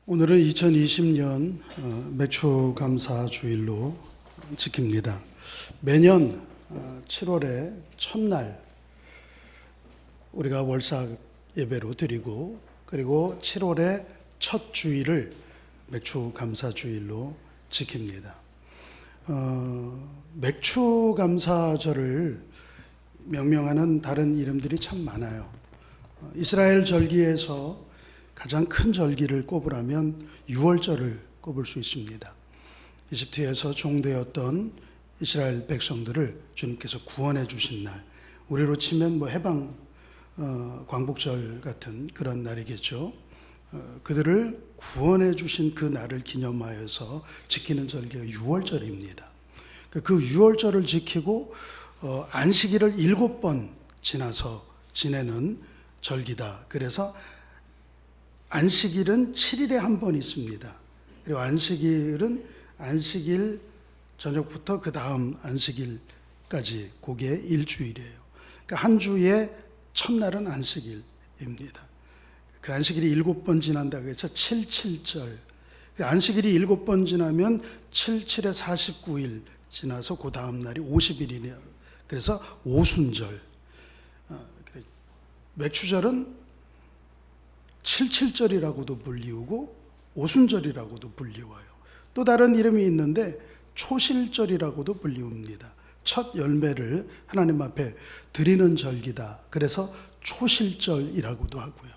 오늘은 2020년 맥주 감사주일로 지킵니다. 매년 7월의 첫날 우리가 월삭 예배로 드리고, 그리고 7월의 첫 주일을 맥주 감사주일로 지킵니다. 맥주 감사절을 명명하는 다른 이름들이 참 많아요. 이스라엘 절기에서 가장 큰 절기를 꼽으라면 6월절을 꼽을 수 있습니다. 이집트에서 종되었던 이스라엘 백성들을 주님께서 구원해 주신 날, 우리로 치면 해방 광복절 같은 그런 날이겠죠. 그들을 구원해 주신 그 날을 기념하여서 지키는 절기가 6월절입니다. 그 6월절을 지키고 안식일을 7번 지나서 지내는 절기다. 그래서 안식일은 7일에 한 번 있습니다. 그리고 안식일은 안식일 저녁부터 그 다음 안식일까지 그게 일주일이에요. 그러니까 한 주의 첫날은 안식일입니다. 그 안식일이 7번 지난다고 해서 7.7절. 안식일이 7번 지나면 7.7에 49일 지나서 그 다음 날이 50일이네요. 그래서 오순절. 맥주절은 7.7절이라고도 불리우고 오순절이라고도 불리워요. 또 다른 이름이 있는데 초실절이라고도 불리웁니다. 첫 열매를 하나님 앞에 드리는 절기다. 그래서 초실절이라고도 하고요.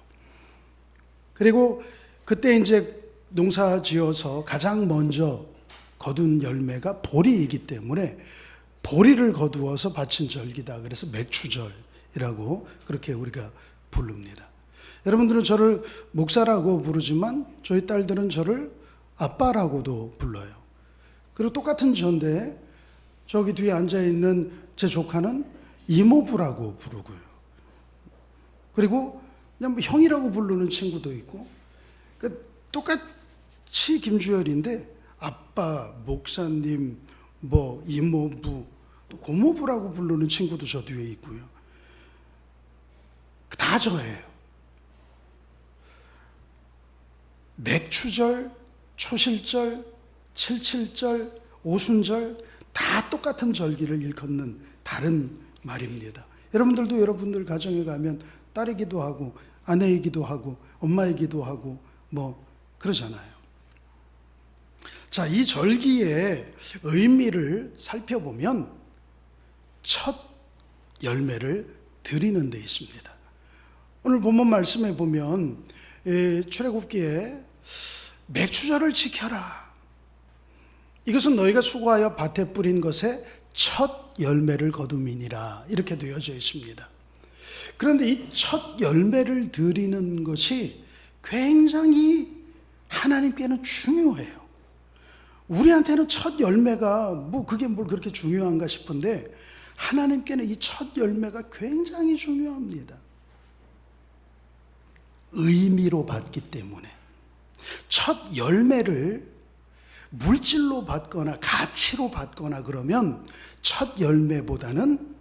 그리고 그때 이제 농사 지어서 가장 먼저 거둔 열매가 보리이기 때문에 보리를 거두어서 바친 절기다. 그래서 맥추절이라고 그렇게 우리가 부릅니다. 여러분들은 저를 목사라고 부르지만 저희 딸들은 저를 아빠라고도 불러요. 그리고 똑같은 저인데 저기 뒤에 앉아있는 제 조카는 이모부라고 부르고요. 그리고 그냥 형이라고 부르는 친구도 있고, 그러니까 똑같이 김주열인데 아빠, 목사님, 이모부, 또 고모부라고 부르는 친구도 저 뒤에 있고요. 다 저예요. 맥추절, 초실절, 7.7절, 오순절 다 똑같은 절기를 일컫는 다른 말입니다. 여러분들도 여러분들 가정에 가면 딸이기도 하고 아내이기도 하고 엄마이기도 하고 그러잖아요. 자, 이 절기의 의미를 살펴보면 첫 열매를 드리는 데 있습니다. 오늘 본문 말씀에 보면 출애굽기에 맥추절을 지켜라. 이것은 너희가 수고하여 밭에 뿌린 것의 첫 열매를 거둠이니라. 이렇게 되어져 있습니다. 그런데 이 첫 열매를 드리는 것이 굉장히 하나님께는 중요해요. 우리한테는 첫 열매가 그게 그렇게 중요한가 싶은데 하나님께는 이 첫 열매가 굉장히 중요합니다. 의미로 받기 때문에 첫 열매를 물질로 받거나 가치로 받거나 그러면 첫 열매보다는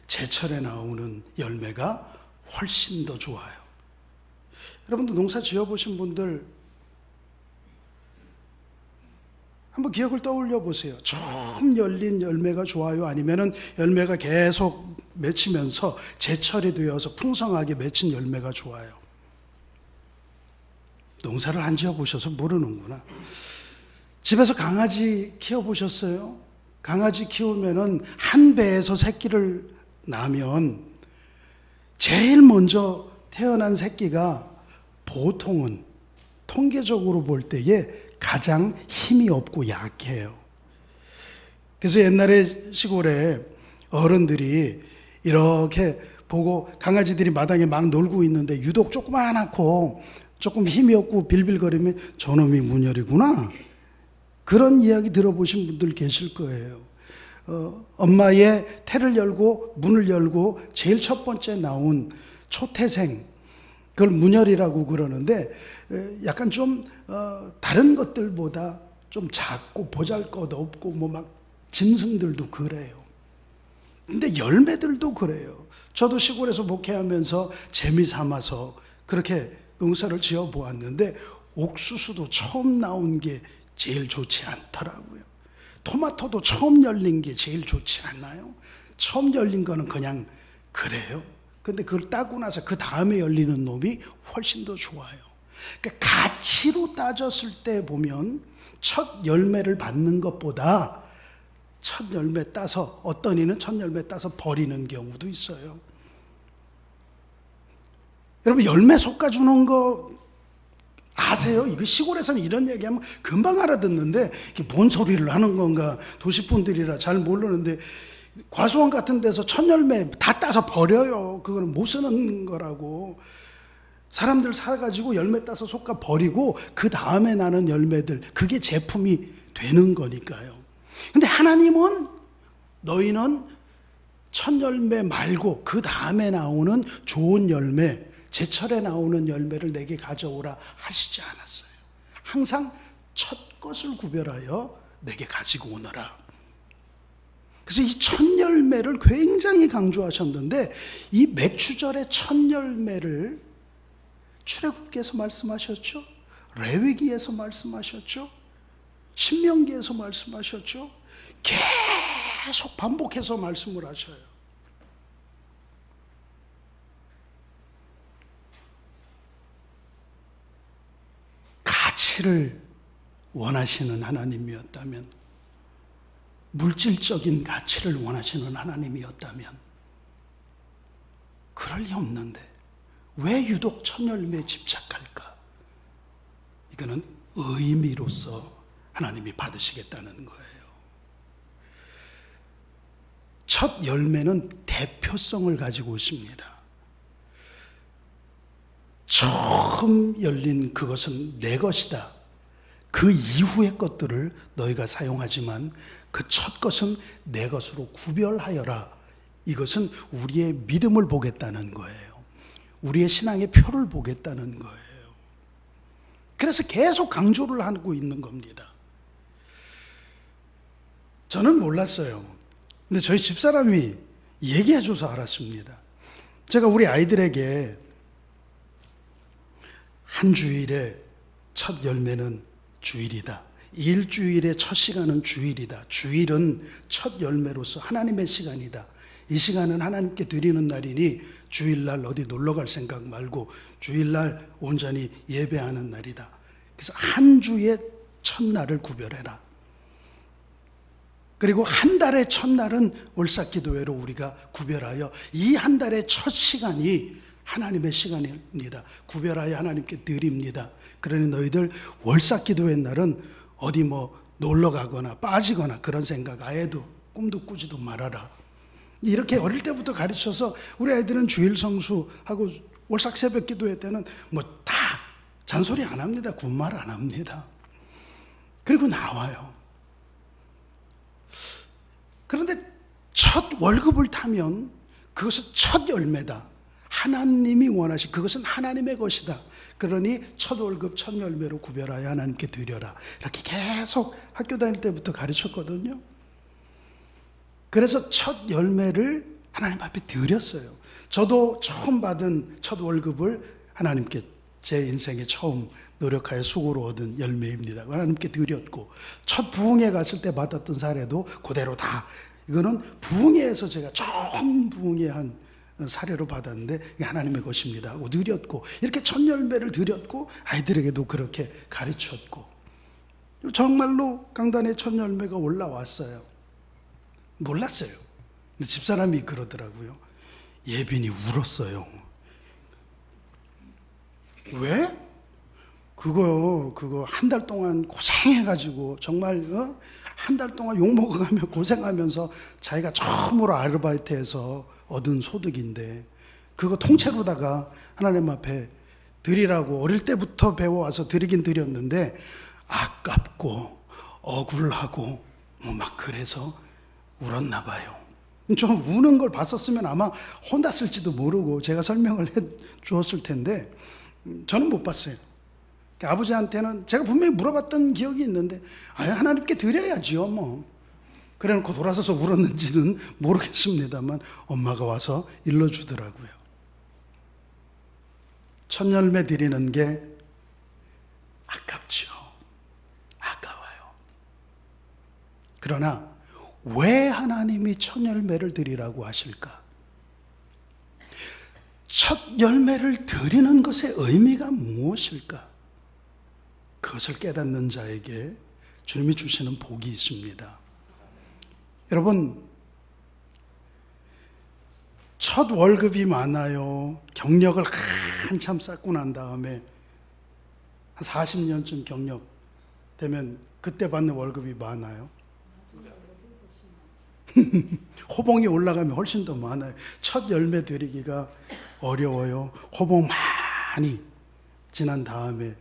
제철에 나오는 열매가 훨씬 더 좋아요. 여러분도 농사 지어보신 분들 한번 기억을 떠올려 보세요. 처음 열린 열매가 좋아요? 아니면은 열매가 계속 맺히면서 제철이 되어서 풍성하게 맺힌 열매가 좋아요? 농사를 안 지어보셔서 모르는구나. 집에서 강아지 키워보셨어요? 강아지 키우면은 한 배에서 새끼를 낳으면 제일 먼저 태어난 새끼가 보통은 통계적으로 볼 때에 가장 힘이 없고 약해요. 그래서 옛날에 시골에 어른들이 이렇게 보고 강아지들이 마당에 막 놀고 있는데 유독 조그마하고 조금 힘이 없고 빌빌거리면 저놈이 문열이구나. 그런 이야기 들어보신 분들 계실 거예요. 엄마의 태를 열고 문을 열고 제일 첫 번째 나온 초태생, 그걸 문열이라고 그러는데 약간 좀 다른 것들보다 좀 작고 보잘것없고 막 짐승들도 그래요. 근데 열매들도 그래요. 저도 시골에서 목회하면서 재미 삼아서 그렇게 농사를 지어 보았는데 옥수수도 처음 나온 게 제일 좋지 않더라고요. 토마토도 처음 열린 게 제일 좋지 않나요? 처음 열린 거는 그냥 그래요. 근데 그걸 따고 나서 그 다음에 열리는 놈이 훨씬 더 좋아요. 그러니까 가치로 따졌을 때 보면 첫 열매를 받는 것보다 첫 열매 따서, 어떤 이는 첫 열매 따서 버리는 경우도 있어요. 여러분, 열매 솎아주는 거 아세요? 이거 시골에서는 이런 얘기하면 금방 알아듣는데 이게 뭔 소리를 하는 건가 도시분들이라 잘 모르는데, 과수원 같은 데서 첫 열매 다 따서 버려요. 그거는 못 쓰는 거라고. 사람들 사가지고 열매 따서 솎아 버리고 그 다음에 나는 열매들, 그게 제품이 되는 거니까요. 근데 하나님은 너희는 첫 열매 말고 그 다음에 나오는 좋은 열매, 제철에 나오는 열매를 내게 가져오라 하시지 않았어요. 항상 첫 것을 구별하여 내게 가지고 오너라. 그래서 이 첫 열매를 굉장히 강조하셨는데, 이 맥추절의 첫 열매를 출애굽기에서 말씀하셨죠, 레위기에서 말씀하셨죠, 신명기에서 말씀하셨죠. 계속 반복해서 말씀을 하셔요. 가치를 원하시는 하나님이었다면, 물질적인 가치를 원하시는 하나님이었다면 그럴 리 없는데 왜 유독 첫 열매에 집착할까? 이거는 의미로서 하나님이 받으시겠다는 거예요. 첫 열매는 대표성을 가지고 있습니다. 처음 열린 그것은 내 것이다. 그 이후의 것들을 너희가 사용하지만 그 첫 것은 내 것으로 구별하여라. 이것은 우리의 믿음을 보겠다는 거예요. 우리의 신앙의 표를 보겠다는 거예요. 그래서 계속 강조를 하고 있는 겁니다. 저는 몰랐어요. 근데 저희 집사람이 얘기해줘서 알았습니다. 제가 우리 아이들에게 한 주일의 첫 열매는 주일이다. 일주일의 첫 시간은 주일이다. 주일은 첫 열매로서 하나님의 시간이다. 이 시간은 하나님께 드리는 날이니 주일날 어디 놀러갈 생각 말고 주일날 온전히 예배하는 날이다. 그래서 한 주의 첫날을 구별해라. 그리고 한 달의 첫날은 월삭기도회로 우리가 구별하여 이 한 달의 첫 시간이 하나님의 시간입니다. 구별하여 하나님께 드립니다. 그러니 너희들 월삭기도회 날은 어디 뭐 놀러 가거나 빠지거나 그런 생각 아예도 꿈도 꾸지도 말아라. 이렇게 어릴 때부터 가르쳐서 우리 아이들은 주일 성수하고 월삭 새벽 기도회 때는 뭐 다 잔소리 안 합니다. 군말 안 합니다. 그리고 나와요. 그런데 첫 월급을 타면 그것은 첫 열매다. 하나님이 원하시, 그것은 하나님의 것이다. 그러니 첫 월급, 첫 열매로 구별하여 하나님께 드려라. 이렇게 계속 학교 다닐 때부터 가르쳤거든요. 그래서 첫 열매를 하나님 앞에 드렸어요. 저도 처음 받은 첫 월급을 하나님께, 제 인생에 처음 노력하여 수고로 얻은 열매입니다. 하나님께 드렸고, 첫 부흥회 갔을 때 받았던 사례도 그대로 다, 이거는 부흥회에서 제가 처음 부흥회 한 사례로 받았는데 이게 하나님의 것입니다 하고 드렸고, 이렇게 첫 열매를 드렸고 아이들에게도 그렇게 가르쳤고, 정말로 강단에 첫 열매가 올라왔어요. 몰랐어요. 근데 집사람이 그러더라고요. 예빈이 울었어요. 왜? 그거 한 달 동안 고생해가지고 정말 한 달 동안 욕먹어가며 고생하면서 자기가 처음으로 아르바이트해서 얻은 소득인데 그거 통째로다가 하나님 앞에 드리라고 어릴 때부터 배워와서 드리긴 드렸는데 아깝고 억울하고 뭐 막 그래서 울었나 봐요. 좀 우는 걸 봤었으면 아마 혼났을지도 모르고 제가 설명을 해 주었을 텐데 저는 못 봤어요. 아버지한테는 제가 분명히 물어봤던 기억이 있는데 하나님께 드려야지요 뭐. 그래놓고 돌아서서 울었는지는 모르겠습니다만 엄마가 와서 일러주더라고요. 첫 열매 드리는 게 그러나 왜 하나님이 첫 열매를 드리라고 하실까? 첫 열매를 드리는 것의 의미가 무엇일까? 그것을 깨닫는 자에게 주님이 주시는 복이 있습니다. 여러분, 첫 월급이 많아요. 경력을 한참 쌓고 난 다음에 한 40년쯤 경력 되면 그때 받는 월급이 많아요. 호봉이 올라가면 훨씬 더 많아요. 첫 열매 드리기가 어려워요. 호봉 많이 지난 다음에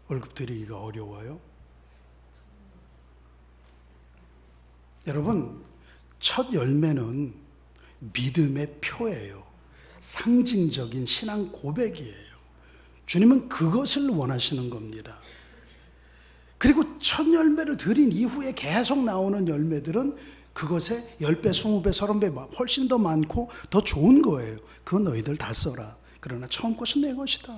월급 드리기가 어려워요. 여러분, 첫 열매는 믿음의 표예요. 상징적인 신앙 고백이에요. 주님은 그것을 원하시는 겁니다. 그리고 첫 열매를 드린 이후에 계속 나오는 열매들은 그것에 10배, 20배, 30배 훨씬 더 많고 더 좋은 거예요. 그건 너희들 다 써라. 그러나 처음 것은 내 것이다.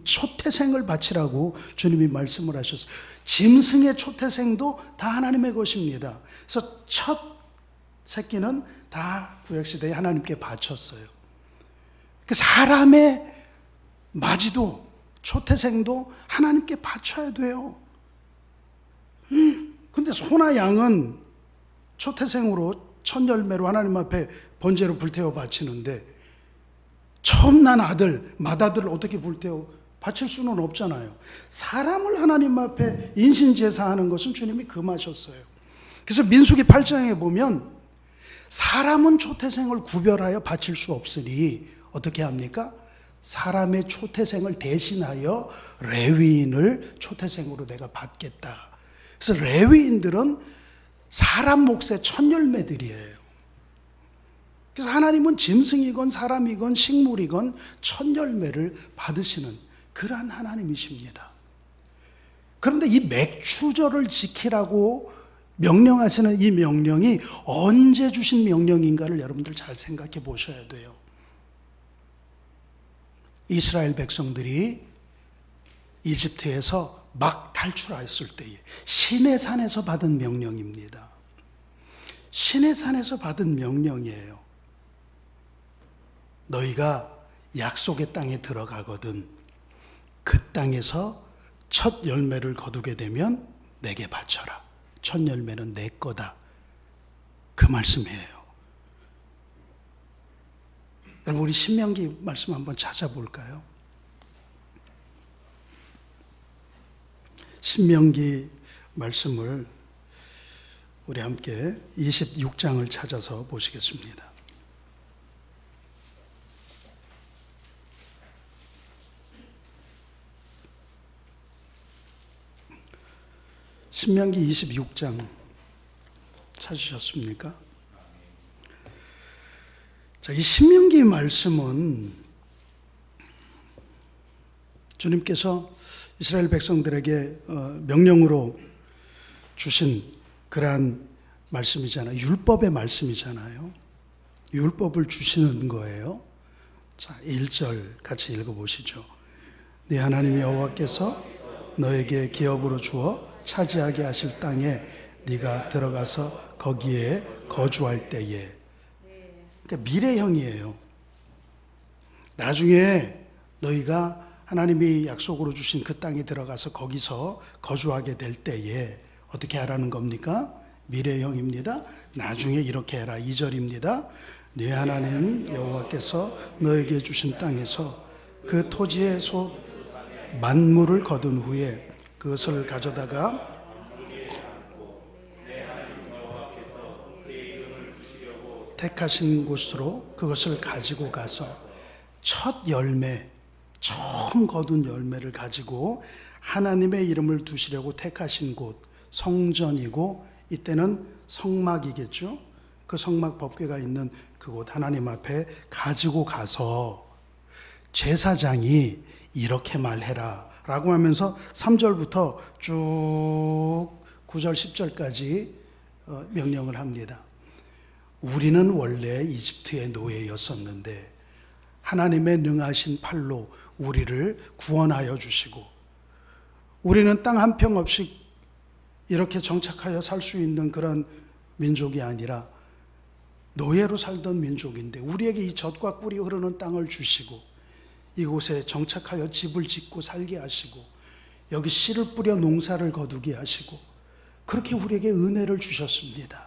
초태생을 바치라고 주님이 말씀을 하셨어요. 짐승의 초태생도 다 하나님의 것입니다. 그래서 첫 새끼는 다 구약시대에 하나님께 바쳤어요. 사람의 마지도 초태생도 하나님께 바쳐야 돼요. 근데 소나 양은 초태생으로 첫 열매로 하나님 앞에 번제로 불태워 바치는데 처음 난 아들, 맏아들을 어떻게 불태워 바칠 수는 없잖아요. 사람을 하나님 앞에 인신제사하는 것은 주님이 금하셨어요. 그래서 민수기 8장에 보면 사람은 초태생을 구별하여 바칠 수 없으니 어떻게 합니까? 사람의 초태생을 대신하여 레위인을 초태생으로 내가 받겠다. 그래서 레위인들은 사람 몫의 첫 열매들이에요. 그래서 하나님은 짐승이건 사람이건 식물이건 첫 열매를 받으시는 그러한 하나님이십니다. 그런데 이 맥추절을 지키라고 명령하시는 이 명령이 언제 주신 명령인가를 여러분들 잘 생각해 보셔야 돼요. 이스라엘 백성들이 이집트에서 막 탈출하였을 때에 시내산에서 받은 명령입니다. 시내산에서 받은 명령이에요. 너희가 약속의 땅에 들어가거든 그 땅에서 첫 열매를 거두게 되면 내게 바쳐라. 첫 열매는 내 거다. 그 말씀이에요. 여러분, 우리 신명기 말씀 한번 찾아볼까요? 신명기 말씀을 우리 함께 26장을 찾아서 보시겠습니다. 신명기 26장 찾으셨습니까? 자, 이 신명기 말씀은 주님께서 이스라엘 백성들에게 명령으로 주신 그러한 말씀이잖아요. 율법의 말씀이잖아요. 율법을 주시는 거예요. 자, 1절 같이 읽어보시죠. 네 하나님 여호와께서 너에게 기업으로 주어 차지하게 하실 땅에 네가 들어가서 거기에 거주할 때에. 그러니까 미래형이에요. 나중에 너희가 하나님이 약속으로 주신 그 땅에 들어가서 거기서 거주하게 될 때에 어떻게 하라는 겁니까? 미래형입니다. 나중에 이렇게 해라. 2절입니다. 네 하나님 여호와께서 너에게 주신 땅에서 그 토지의 만물을 거둔 후에 그것을 가져다가 택하신 곳으로 그것을 가지고 가서 첫 열매, 처음 거둔 열매를 가지고 하나님의 이름을 두시려고 택하신 곳, 성전이고 이때는 성막이겠죠. 그 성막 법궤가 있는 그곳 하나님 앞에 가지고 가서 제사장이 이렇게 말해라 라고 하면서 3절부터 쭉 9절 10절까지 명령을 합니다. 우리는 원래 이집트의 노예였었는데 하나님의 능하신 팔로 우리를 구원하여 주시고 우리는 땅 한 평 없이 이렇게 정착하여 살 수 있는 그런 민족이 아니라 노예로 살던 민족인데 우리에게 이 젖과 꿀이 흐르는 땅을 주시고 이곳에 정착하여 집을 짓고 살게 하시고 여기 씨를 뿌려 농사를 거두게 하시고 그렇게 우리에게 은혜를 주셨습니다.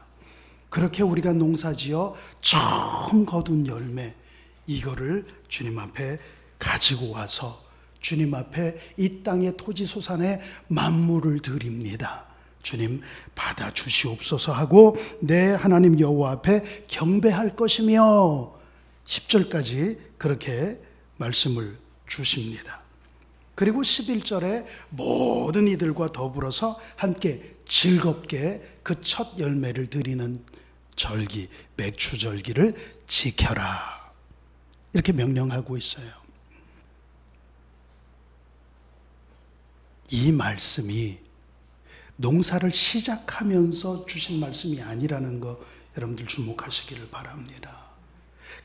그렇게 우리가 농사지어 처음 거둔 열매 이거를 주님 앞에 가지고 와서 주님 앞에 이 땅의 토지소산에 만물을 드립니다. 주님 받아 주시옵소서 하고 내 하나님 여호와 앞에 경배할 것이며 10절까지 그렇게 말씀을 주십니다. 그리고 11절에 모든 이들과 더불어서 함께 즐겁게 그 첫 열매를 드리는 절기, 맥추절기를 지켜라. 이렇게 명령하고 있어요. 이 말씀이 농사를 시작하면서 주신 말씀이 아니라는 거 여러분들 주목하시기를 바랍니다.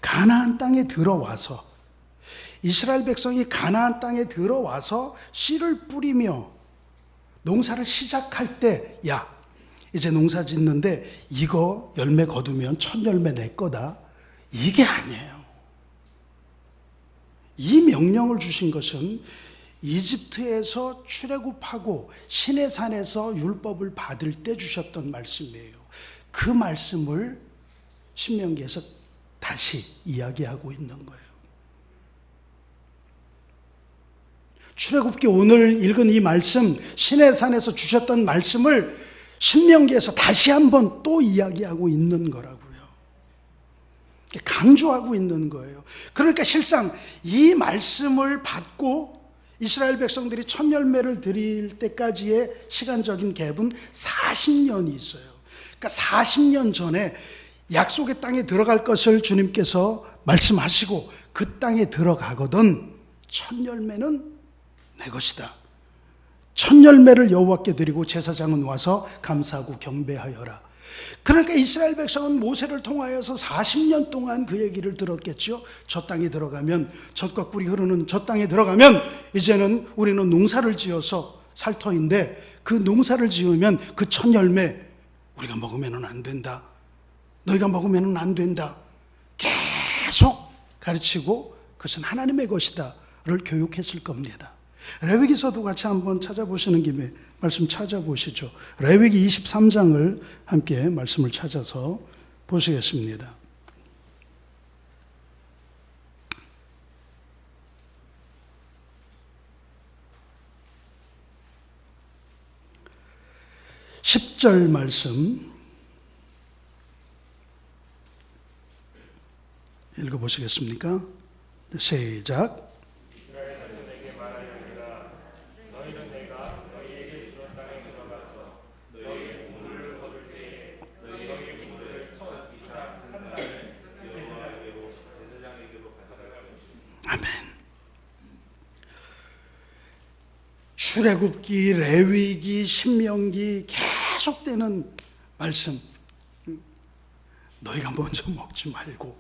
가나안 땅에 들어와서 이스라엘 백성이 가나안 땅에 들어와서 씨를 뿌리며 농사를 시작할 때 야, 이제 농사 짓는데 이거 열매 거두면 첫 열매 내 거다. 이게 아니에요. 이 명령을 주신 것은 이집트에서 출애굽하고 시내산에서 율법을 받을 때 주셨던 말씀이에요. 그 말씀을 신명기에서 다시 이야기하고 있는 거예요. 출애굽기 오늘 읽은 이 말씀, 시내산에서 주셨던 말씀을 신명기에서 다시 한번 또 이야기하고 있는 거라고요. 강조하고 있는 거예요. 그러니까 실상 이 말씀을 받고 이스라엘 백성들이 첫 열매를 드릴 때까지의 시간적인 갭은 40년이 있어요. 그러니까 40년 전에 약속의 땅에 들어갈 것을 주님께서 말씀하시고 그 땅에 들어가거든 첫 열매는 내 것이다. 첫 열매를 여호와께 드리고 제사장은 와서 감사하고 경배하여라. 그러니까 이스라엘 백성은 모세를 통하여서 40년 동안 그 얘기를 들었겠죠. 저 땅에 들어가면, 젖과 꿀이 흐르는 저 땅에 들어가면 이제는 우리는 농사를 지어서 살 터인데 그 농사를 지으면 그 첫 열매 우리가 먹으면 안 된다. 너희가 먹으면 안 된다. 계속 가르치고 그것은 하나님의 것이다를 교육했을 겁니다. 레위기서도 같이 한번 찾아보시는 김에 말씀 찾아보시죠. 레위기 23장을 함께 말씀을 찾아서 보시겠습니다. (10절) 말씀 읽어보시겠습니까? 시작. 아멘. 출애굽기, 레위기, 신명기 계속되는 말씀. 너희가 먼저 먹지 말고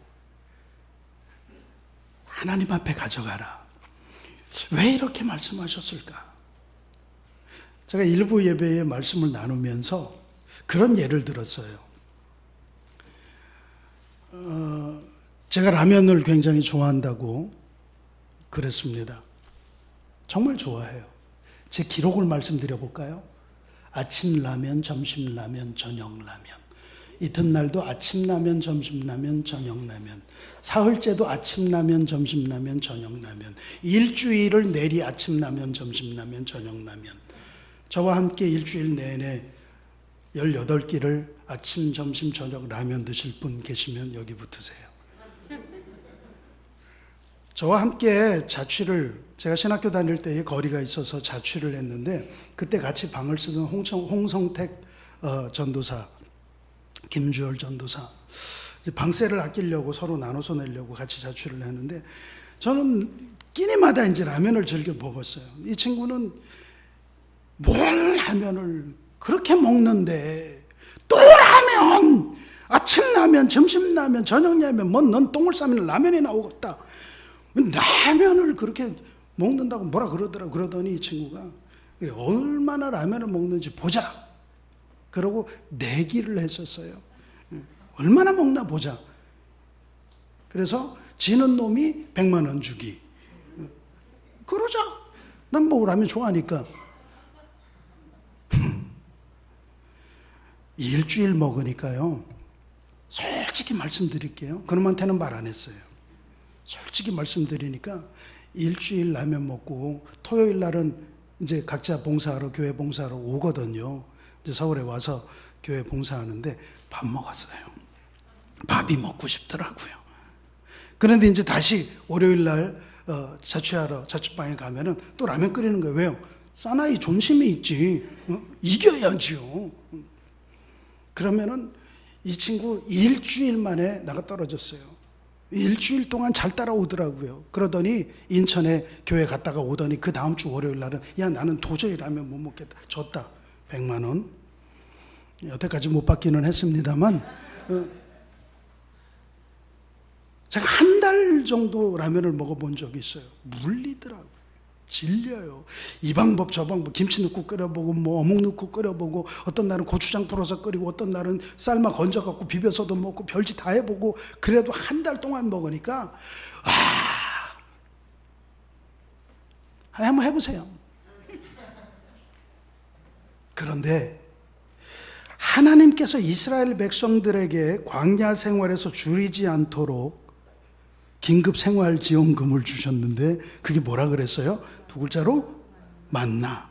하나님 앞에 가져가라. 왜 이렇게 말씀하셨을까? 제가 일부 예배에 말씀을 나누면서 그런 예를 들었어요. 제가 라면을 굉장히 좋아한다고 그랬습니다. 정말 좋아해요. 제 기록을 말씀드려 볼까요? 아침 라면, 점심 라면, 저녁 라면. 이튿날도 아침 라면, 점심 라면, 저녁 라면. 사흘째도 아침 라면, 점심 라면, 저녁 라면. 일주일을 내리 아침 라면, 점심 라면, 저녁 라면. 저와 함께 일주일 내내 18끼를 아침, 점심, 저녁 라면 드실 분 계시면 여기 붙으세요. 저와 함께 자취를, 제가 신학교 다닐 때에 거리가 있어서 자취를 했는데 그때 같이 방을 쓰던 홍성택 전도사, 김주열 전도사, 방세를 아끼려고 서로 나눠서 내려고 같이 자취를 했는데 저는 끼니마다 이제 라면을 즐겨 먹었어요. 이 친구는 뭔 라면을 그렇게 먹는데 또 라면! 아침 라면, 점심 라면, 저녁 라면, 뭐 넌 똥을 싸면 라면이 나오겠다. 라면을 그렇게 먹는다고 뭐라 그러더니 이 친구가 얼마나 라면을 먹는지 보자 그러고 내기를 했었어요. 얼마나 먹나 보자. 그래서 지는 놈이 100만 원 주기. 그러자. 난 뭐 라면 좋아하니까. 일주일 먹으니까요. 솔직히 말씀드릴게요. 그놈한테는 말 안 했어요. 솔직히 말씀드리니까 일주일 라면 먹고 토요일 날은 이제 각자 봉사하러, 교회 봉사하러 오거든요. 이제 서울에 와서 교회 봉사하는데 밥 먹었어요. 밥이 먹고 싶더라고요. 그런데 이제 다시 월요일 날 자취하러 자취방에 가면은 또 라면 끓이는 거예요. 왜요? 사나이 존심이 있지. 이겨야지요. 그러면은 이 친구 일주일 만에 나가 떨어졌어요. 일주일 동안 잘 따라오더라고요. 그러더니 인천에 교회 갔다가 오더니 그 다음 주 월요일 날은 야 나는 도저히 라면 못 먹겠다. 줬다. 100만 원. 여태까지 못 받기는 했습니다만 제가 한 달 정도 라면을 먹어본 적이 있어요. 물리더라고요. 질려요. 이 방법 저 방법 김치 넣고 끓여보고 뭐 어묵 넣고 끓여보고 어떤 날은 고추장 풀어서 끓이고 어떤 날은 삶아 건져갖고 비벼서도 먹고 별짓 다 해보고 그래도 한 달 동안 먹으니까 한번 해보세요. 그런데 하나님께서 이스라엘 백성들에게 광야 생활에서 줄이지 않도록 긴급 생활지원금을 주셨는데 그게 뭐라 그랬어요? 두 글자로 만나.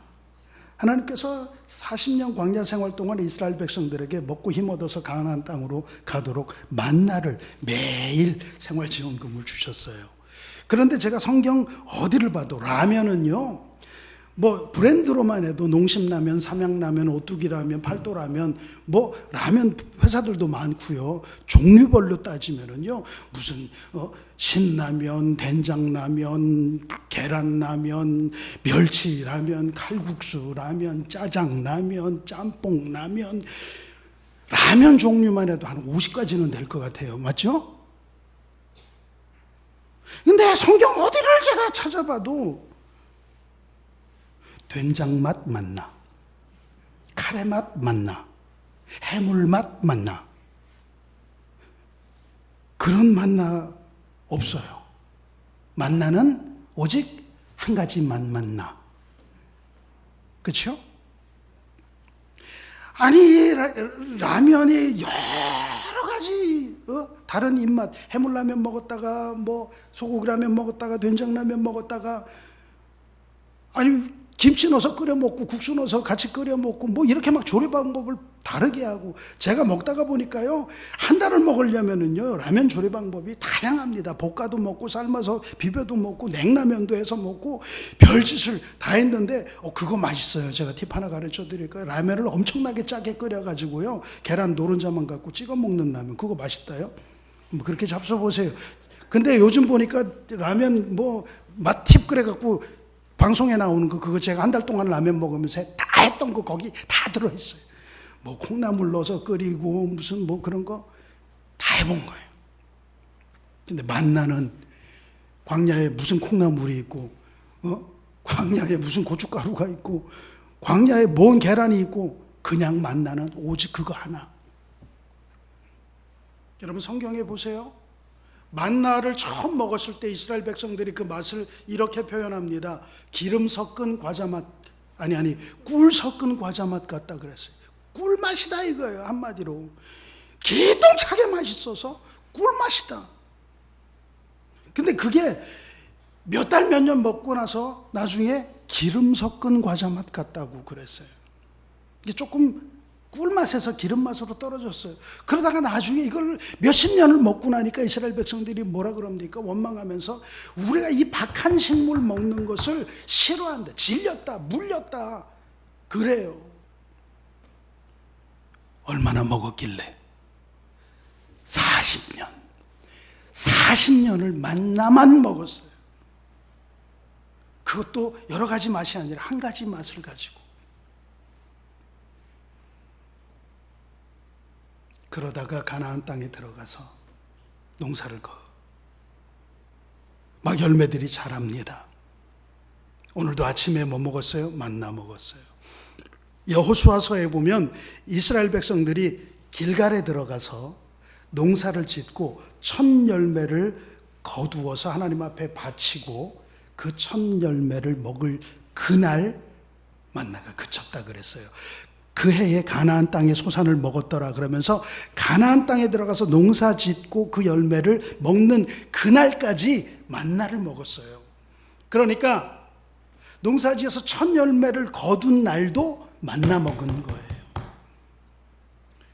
하나님께서 40년 광야 생활 동안 이스라엘 백성들에게 먹고 힘 얻어서 가나안 땅으로 가도록 만나를 매일 생활지원금을 주셨어요. 그런데 제가 성경 어디를 봐도 라면은요, 뭐 브랜드로만 해도 농심라면, 삼양라면, 오뚜기라면, 팔도라면, 뭐 라면 회사들도 많고요. 종류별로 따지면은요, 무슨 신라면, 된장라면, 계란라면, 멸치라면, 칼국수라면, 짜장라면, 짬뽕라면, 라면 종류만 해도 한 50가지는 될 것 같아요. 맞죠? 근데 성경 어디를 제가 찾아봐도 된장 맛 맞나? 카레 맛 맞나? 해물 맛 맞나? 그런 만나 없어요. 만나는 오직 한 가지 맛 맞나? 그렇죠? 아니 라면이 여러 가지 다른 입맛 해물라면 먹었다가 뭐 소고기라면 먹었다가 된장라면 먹었다가 아니 김치 넣어서 끓여 먹고 국수 넣어서 같이 끓여 먹고 뭐 이렇게 막 조리 방법을 다르게 하고 제가 먹다가 보니까요 한 달을 먹으려면은요 라면 조리 방법이 다양합니다. 볶아도 먹고 삶아서 비벼도 먹고 냉라면도 해서 먹고 별짓을 다 했는데 그거 맛있어요. 제가 팁 하나 가르쳐 드릴까요? 라면을 엄청나게 짜게 끓여 가지고요 계란 노른자만 갖고 찍어 먹는 라면 그거 맛있다요. 뭐 그렇게 잡숴보세요. 근데 요즘 보니까 라면 뭐 맛 팁 그래 갖고 방송에 나오는 거 그거 제가 한 달 동안 라면 먹으면서 다 했던 거 거기 다 들어있어요. 뭐 콩나물 넣어서 끓이고 무슨 뭐 그런 거 다 해본 거예요. 근데 만나는 광야에 무슨 콩나물이 있고 광야에 무슨 고춧가루가 있고 광야에 뭔 계란이 있고 그냥 만나는 오직 그거 하나. 여러분 성경에 보세요. 만나를 처음 먹었을 때 이스라엘 백성들이 그 맛을 이렇게 표현합니다. 기름 섞은 과자 맛, 꿀 섞은 과자 맛 같다 그랬어요. 꿀 맛이다 이거예요, 한마디로. 기똥차게 맛있어서 꿀 맛이다. 근데 그게 몇 달 몇 년 먹고 나서 나중에 기름 섞은 과자 맛 같다고 그랬어요. 이게 조금 꿀맛에서 기름맛으로 떨어졌어요. 그러다가 나중에 이걸 몇십 년을 먹고 나니까 이스라엘 백성들이 뭐라 그럽니까? 원망하면서 우리가 이 박한 식물 먹는 것을 싫어한다. 질렸다. 물렸다. 그래요. 얼마나 먹었길래? 40년. 40년을 만나만 먹었어요. 그것도 여러 가지 맛이 아니라 한 가지 맛을 가지고. 그러다가 가나안 땅에 들어가서 농사를 막 열매들이 자랍니다. 오늘도 아침에 뭐 먹었어요? 만나 먹었어요. 여호수아서에 보면 이스라엘 백성들이 길갈에 들어가서 농사를 짓고 첫 열매를 거두어서 하나님 앞에 바치고 그 첫 열매를 먹을 그날 만나가 그쳤다 그랬어요. 그 해에 가나안 땅의 소산을 먹었더라 그러면서 가나안 땅에 들어가서 농사 짓고 그 열매를 먹는 그날까지 만나를 먹었어요. 그러니까 농사 지어서 첫 열매를 거둔 날도 만나 먹은 거예요.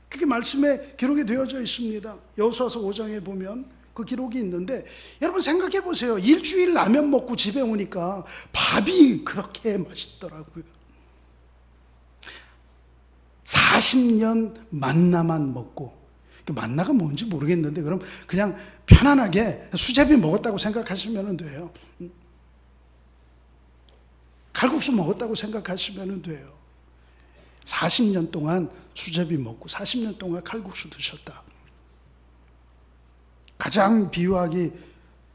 그게 말씀에 기록이 되어져 있습니다. 여호수아서 5장에 보면 그 기록이 있는데, 여러분 생각해 보세요. 일주일 라면 먹고 집에 오니까 밥이 그렇게 맛있더라고요. 40년 만나만 먹고, 만나가 뭔지 모르겠는데 그럼 그냥 편안하게 수제비 먹었다고 생각하시면 돼요. 칼국수 먹었다고 생각하시면 돼요. 40년 동안 수제비 먹고 40년 동안 칼국수 드셨다. 가장 비유하기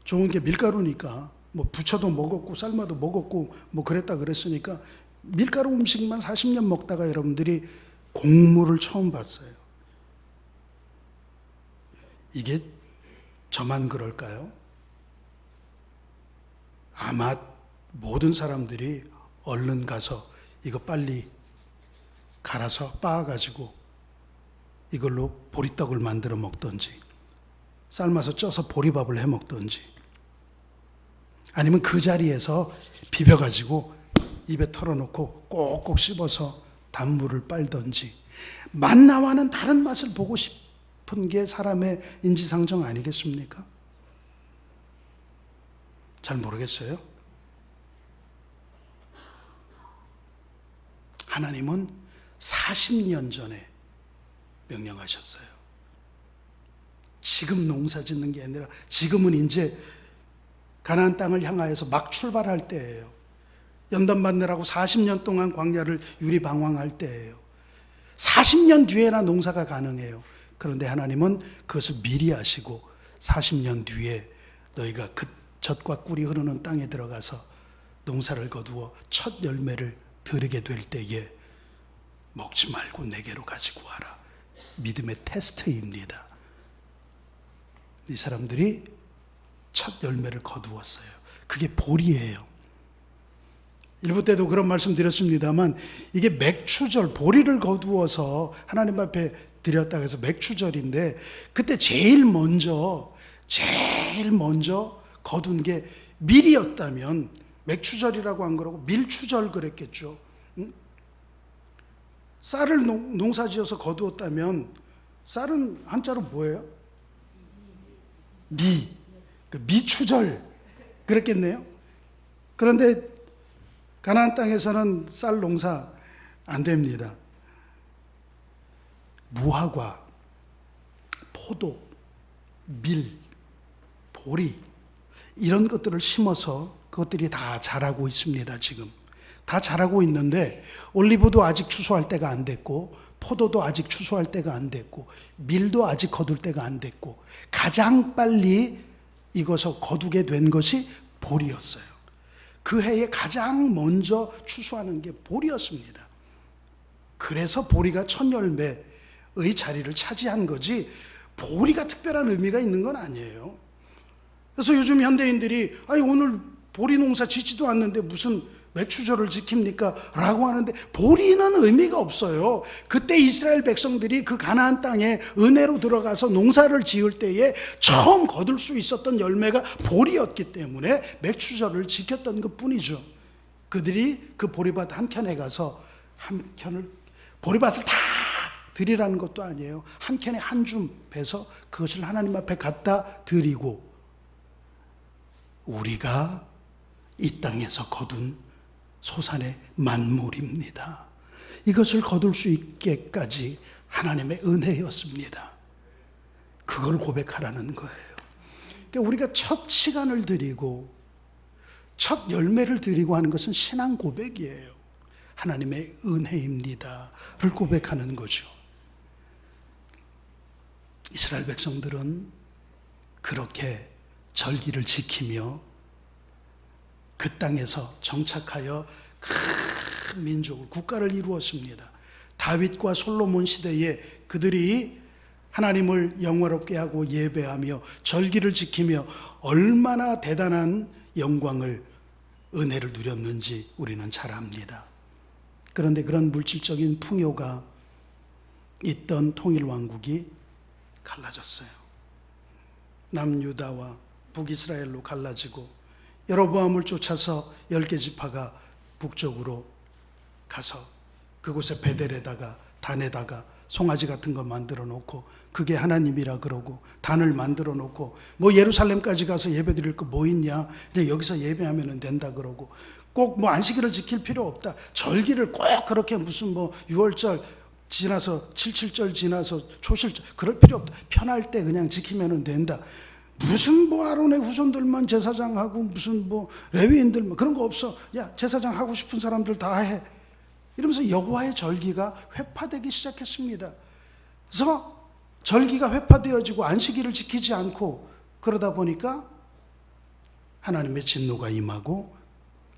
좋은 게 밀가루니까 뭐 부쳐도 먹었고 삶아도 먹었고 뭐 그랬다 그랬으니까 밀가루 음식만 40년 먹다가 여러분들이 곡물을 처음 봤어요. 이게 저만 그럴까요? 아마 모든 사람들이 얼른 가서 이거 빨리 갈아서 빻아가지고 이걸로 보리떡을 만들어 먹던지 삶아서 쪄서 보리밥을 해 먹던지 아니면 그 자리에서 비벼가지고 입에 털어놓고 꼭꼭 씹어서 단물을 빨던지 만나와는 다른 맛을 보고 싶은 게 사람의 인지상정 아니겠습니까? 잘 모르겠어요. 하나님은 40년 전에 명령하셨어요. 지금 농사 짓는 게 아니라 지금은 이제 가나안 땅을 향하여서 막 출발할 때예요. 연단 받느라고 40년 동안 광야를 유리방황할 때예요. 40년 뒤에나 농사가 가능해요. 그런데 하나님은 그것을 미리 하시고 40년 뒤에 너희가 그 젖과 꿀이 흐르는 땅에 들어가서 농사를 거두어 첫 열매를 들게 될 때에 먹지 말고 내게로 가지고 와라. 믿음의 테스트입니다. 이 사람들이 첫 열매를 거두었어요. 그게 보리예요. 일부 때도 그런 말씀 드렸습니다만 이게 맥추절, 보리를 거두어서 하나님 앞에 드렸다고 해서 맥추절인데 그때 제일 먼저 거둔 게 밀이었다면 맥추절이라고 안 그러고 밀추절 그랬겠죠. 쌀을 농사지어서 거두었다면 쌀은 한자로 뭐예요? 미추절 그랬겠네요. 그런데 가나안 땅에서는 쌀 농사 안 됩니다. 무화과, 포도, 밀, 보리 이런 것들을 심어서 그것들이 다 자라고 있습니다. 지금 다 자라고 있는데 올리브도 아직 추수할 때가 안 됐고 포도도 아직 추수할 때가 안 됐고 밀도 아직 거둘 때가 안 됐고 가장 빨리 익어서 거두게 된 것이 보리였어요. 그 해에 가장 먼저 추수하는 게 보리였습니다. 그래서 보리가 첫 열매의 자리를 차지한 거지 보리가 특별한 의미가 있는 건 아니에요. 그래서 요즘 현대인들이 아니 오늘 보리 농사 짓지도 않는데 무슨 맥추절을 지킵니까? 라고 하는데 보리는 의미가 없어요. 그때 이스라엘 백성들이 그 가나안 땅에 은혜로 들어가서 농사를 지을 때에 처음 거둘 수 있었던 열매가 보리였기 때문에 맥추절을 지켰던 것뿐이죠. 그들이 그 보리밭 한 켠에 가서 한 켠을 보리밭을 다 드리라는 것도 아니에요. 한 켠에 한 줌 베서 그것을 하나님 앞에 갖다 드리고 우리가 이 땅에서 거둔 소산의 만물입니다. 이것을 거둘 수 있게까지 하나님의 은혜였습니다. 그걸 고백하라는 거예요. 그러니까 우리가 첫 시간을 드리고 첫 열매를 드리고 하는 것은 신앙 고백이에요. 하나님의 은혜입니다를 고백하는 거죠. 이스라엘 백성들은 그렇게 절기를 지키며 그 땅에서 정착하여 큰 민족을, 국가를 이루었습니다. 다윗과 솔로몬 시대에 그들이 하나님을 영화롭게 하고 예배하며 절기를 지키며 얼마나 대단한 영광을, 은혜를 누렸는지 우리는 잘 압니다. 그런데 그런 물질적인 풍요가 있던 통일왕국이 갈라졌어요. 남유다와 북이스라엘로 갈라지고 여로보암을 쫓아서 10개 지파가 북쪽으로 가서 그곳에 베델에다가 단에다가 송아지 같은 거 만들어 놓고 그게 하나님이라 그러고 단을 만들어 놓고 뭐 예루살렘까지 가서 예배 드릴 거 뭐 있냐, 그냥 여기서 예배하면 된다 그러고 꼭 뭐 안식일을 지킬 필요 없다, 절기를 꼭 그렇게 무슨 뭐 6월절 지나서 77절 지나서 초실절 그럴 필요 없다, 편할 때 그냥 지키면 된다, 무슨 뭐 아론의 후손들만 제사장하고 무슨 뭐 레위인들 그런 거 없어, 야 제사장 하고 싶은 사람들 다 해, 이러면서 여호와의 절기가 회파되기 시작했습니다. 그래서 절기가 회파되어지고 안식일을 지키지 않고 그러다 보니까 하나님의 진노가 임하고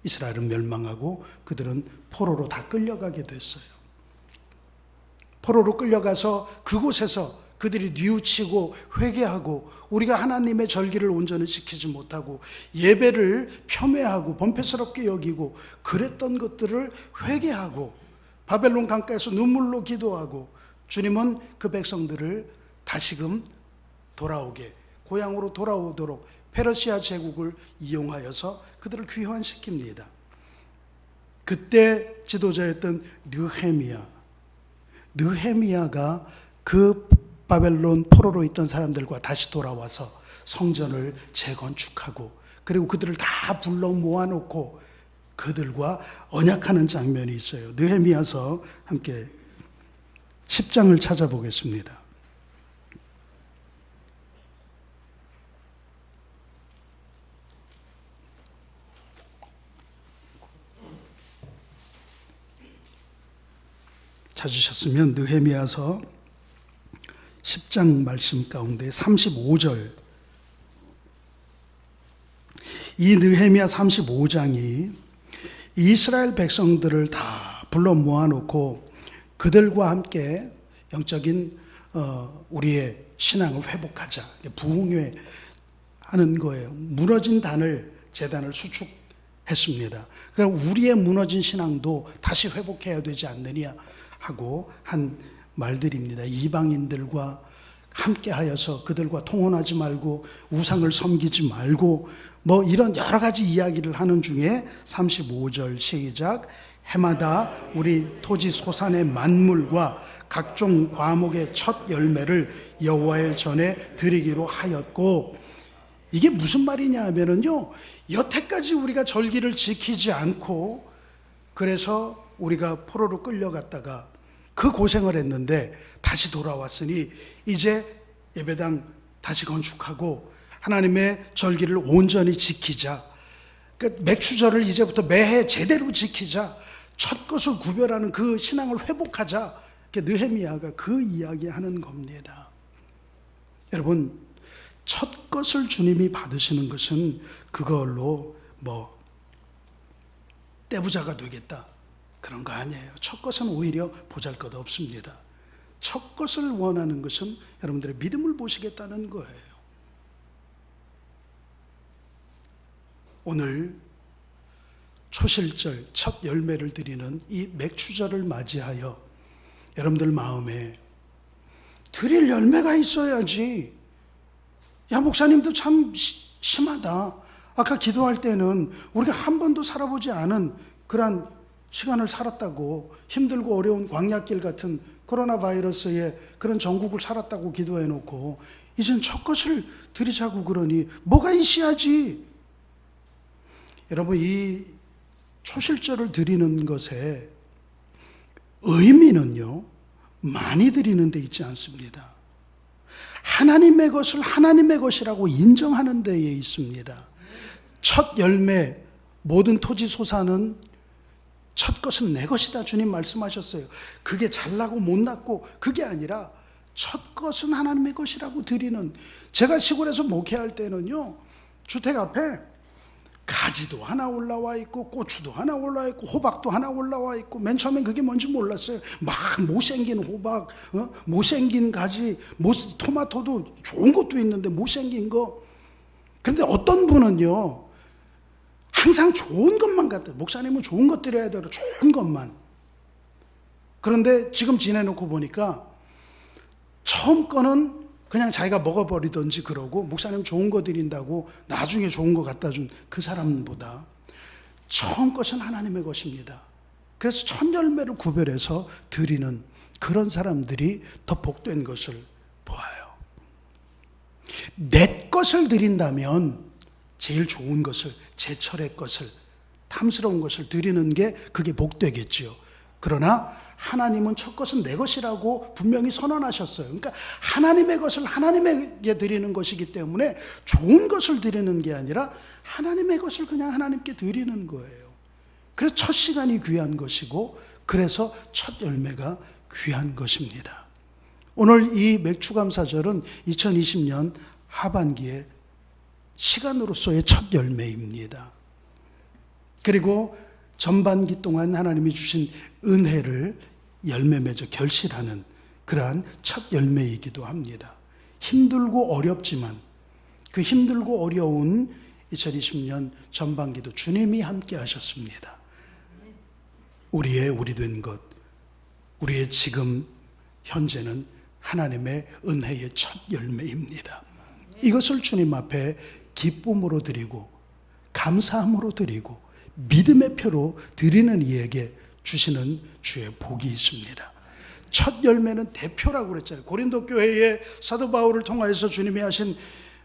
이스라엘은 멸망하고 그들은 포로로 다 끌려가게 됐어요. 포로로 끌려가서 그곳에서 그들이 뉘우치고 회개하고 우리가 하나님의 절기를 온전히 지키지 못하고 예배를 폄훼하고 범죄스럽게 여기고 그랬던 것들을 회개하고 바벨론 강가에서 눈물로 기도하고 주님은 그 백성들을 다시금 돌아오게, 고향으로 돌아오도록 페르시아 제국을 이용하여서 그들을 귀환시킵니다. 그때 지도자였던 느헤미야가 그 바벨론 포로로 있던 사람들과 다시 돌아와서 성전을 재건축하고 그리고 그들을 다 불러 모아놓고 그들과 언약하는 장면이 있어요. 느헤미야서 함께 10장을 찾아보겠습니다. 찾으셨으면 느헤미야서 10장 말씀 가운데 35절, 이 느헤미야 35장이 이스라엘 백성들을 다 불러 모아놓고 그들과 함께 영적인 우리의 신앙을 회복하자, 부흥회 하는 거예요. 무너진 제단을 수축했습니다. 그럼 우리의 무너진 신앙도 다시 회복해야 되지 않느냐 하고 한 말들입니다. 이방인들과 함께 하여서 그들과 통혼하지 말고 우상을 섬기지 말고 뭐 이런 여러 가지 이야기를 하는 중에 35절 시작, 해마다 우리 토지 소산의 만물과 각종 과목의 첫 열매를 여호와의 전에 드리기로 하였고, 이게 무슨 말이냐 하면은요, 여태까지 우리가 절기를 지키지 않고 그래서 우리가 포로로 끌려갔다가 그 고생을 했는데 다시 돌아왔으니 이제 예배당 다시 건축하고 하나님의 절기를 온전히 지키자. 그러니까 맥추절을 이제부터 매해 제대로 지키자. 첫 것을 구별하는 그 신앙을 회복하자. 느헤미야가 그 이야기하는 겁니다. 여러분, 첫 것을 주님이 받으시는 것은 그걸로 뭐 떼부자가 되겠다, 그런 거 아니에요. 첫 것은 오히려 보잘것없습니다. 첫 것을 원하는 것은 여러분들의 믿음을 보시겠다는 거예요. 오늘 초실절 첫 열매를 드리는 이 맥추절을 맞이하여 여러분들 마음에 드릴 열매가 있어야지. 야, 목사님도 참 심하다. 아까 기도할 때는 우리가 한 번도 살아보지 않은 그런 시간을 살았다고, 힘들고 어려운 광야길 같은 코로나 바이러스의 그런 전국을 살았다고 기도해놓고 이젠 첫 것을 드리자고 그러니 뭐가 있어야지. 여러분, 이 초실절을 드리는 것에 의미는요, 많이 드리는 데 있지 않습니다. 하나님의 것을 하나님의 것이라고 인정하는 데에 있습니다. 첫 열매, 모든 토지 소산은 첫 것은 내 것이다, 주님 말씀하셨어요. 그게 잘나고 못났고 그게 아니라 첫 것은 하나님의 것이라고 드리는. 제가 시골에서 목회할 때는요, 주택 앞에 가지도 하나 올라와 있고 고추도 하나 올라와 있고 호박도 하나 올라와 있고 맨 처음엔 그게 뭔지 몰랐어요. 막 못생긴 호박, 못생긴 가지, 토마토도 좋은 것도 있는데 못생긴 거. 그런데 어떤 분은요 항상 좋은 것만 갖다, 목사님은 좋은 것 드려야 돼요. 좋은 것만. 그런데 지금 지내놓고 보니까 처음 거는 그냥 자기가 먹어버리든지 그러고, 목사님 좋은 거 드린다고 나중에 좋은 거 갖다 준 그 사람보다 처음 것은 하나님의 것입니다. 그래서 첫 열매를 구별해서 드리는 그런 사람들이 더 복된 것을 보아요. 내 것을 드린다면 제일 좋은 것을, 제철의 것을, 탐스러운 것을 드리는 게 그게 복되겠지요. 그러나 하나님은 첫 것은 내 것이라고 분명히 선언하셨어요. 그러니까 하나님의 것을 하나님에게 드리는 것이기 때문에 좋은 것을 드리는 게 아니라 하나님의 것을 그냥 하나님께 드리는 거예요. 그래서 첫 시간이 귀한 것이고, 그래서 첫 열매가 귀한 것입니다. 오늘 이 맥주감사절은 2020년 하반기의 시간으로서의 첫 열매입니다. 그리고 전반기 동안 하나님이 주신 은혜를 열매 맺어 결실하는 그러한 첫 열매이기도 합니다. 힘들고 어렵지만 그 힘들고 어려운 2020년 전반기도 주님이 함께 하셨습니다. 우리의 우리 된 것, 우리의 지금 현재는 하나님의 은혜의 첫 열매입니다. 이것을 주님 앞에 기쁨으로 드리고 감사함으로 드리고 믿음의 표로 드리는 이에게 주시는 주의 복이 있습니다. 첫 열매는 대표라고 그랬잖아요. 고린도 교회의 사도 바울을 통하여서 주님이 하신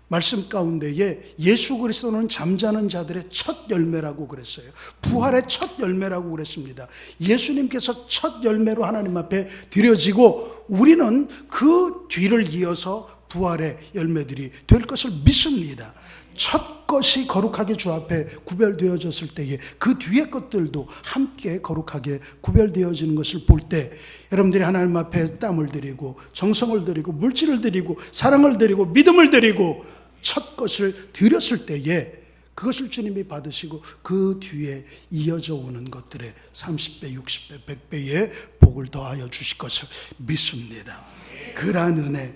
말씀 가운데에 예수 그리스도는 잠자는 자들의 첫 열매라고 그랬어요. 부활의 첫 열매라고 그랬습니다. 예수님께서 첫 열매로 하나님 앞에 드려지고 우리는 그 뒤를 이어서 부활의 열매들이 될 것을 믿습니다. 첫 것이 거룩하게 주 앞에 구별되어졌을 때에 그 뒤의 것들도 함께 거룩하게 구별되어지는 것을 볼 때 여러분들이 하나님 앞에 땀을 들이고 정성을 들이고 물질을 들이고 사랑을 들이고 믿음을 들이고 첫 것을 드렸을 때에 그것을 주님이 받으시고 그 뒤에 이어져 오는 것들의 30배, 60배, 100배의 복을 더하여 주실 것을 믿습니다. 그러한 은혜,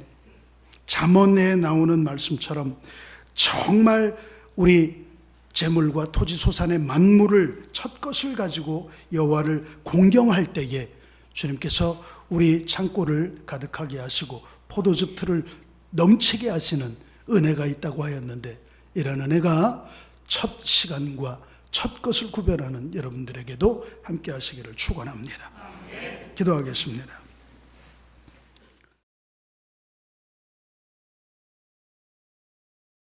잠언에 나오는 말씀처럼 정말 우리 재물과 토지 소산의 만물을 첫 것을 가지고 여호와를 공경할 때에 주님께서 우리 창고를 가득하게 하시고 포도즙 틀을 넘치게 하시는 은혜가 있다고 하였는데, 이런 은혜가 첫 시간과 첫 것을 구별하는 여러분들에게도 함께 하시기를 축원합니다. 기도하겠습니다.